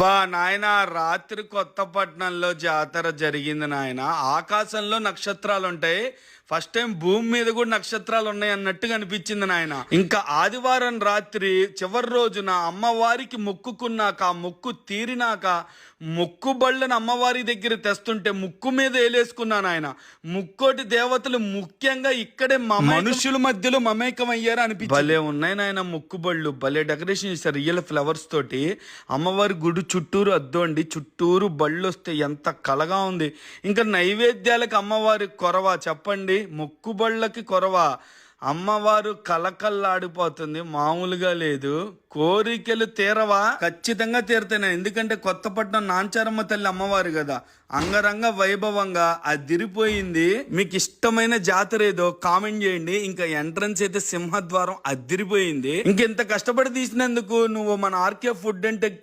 బా నాయన, రాత్రి కొత్తపట్నంలో జాతర జరిగింది నాయన. ఆకాశంలో నక్షత్రాలు ఉంటాయి. ఫస్ట్ టైం భూమి మీద కూడా నక్షత్రాలు ఉన్నాయి అన్నట్టుగా అనిపించింది నాయన. ఇంకా ఆదివారం రాత్రి చివరి రోజున అమ్మవారికి మొక్కుకున్నాక, ఆ మొక్కు తీరినాక మొక్కు బళ్ళని అమ్మవారి దగ్గర తెస్తుంటే ముక్కు మీద వేలేసుకున్నాను ఆయన. ముక్కోటి దేవతలు ముఖ్యంగా ఇక్కడే మనుషుల మధ్యలో మమేకం అయ్యారు అనిపించింది. భలే ఉన్నాయి నాయన ముక్కు బళ్ళు, భలే డెకరేషన్ చేశారు రియల్ ఫ్లవర్స్ తోటి. అమ్మవారి గుడి చుట్టూరు అద్దోండి, చుట్టూరు బళ్ళు వస్తే ఎంత కలగా ఉంది. ఇంకా నైవేద్యాలకు అమ్మవారి కొరవ చెప్పండి, మొక్కు బళ్ళకి కొరవ. అమ్మవారు కలకల్లాడిపోతుంది, మామూలుగా లేదు. కోరికలు తీరవా? ఖచ్చితంగా తీరుతాయి. ఎందుకంటే కొత్తపట్నం నాంచారమ్మ తల్లి అమ్మవారు కదా, అంగరంగ వైభవంగా అదిరిపోయింది. మీకు ఇష్టమైన జాతర ఏదో కామెంట్ చేయండి. ఇంకా ఎంట్రన్స్ అయితే సింహద్వారం అదిరిపోయింది. ఇంకెంత కష్టపడి తీసినందుకు నువ్వు మన ఆర్కే ఫుడ్ అండ్ టెక్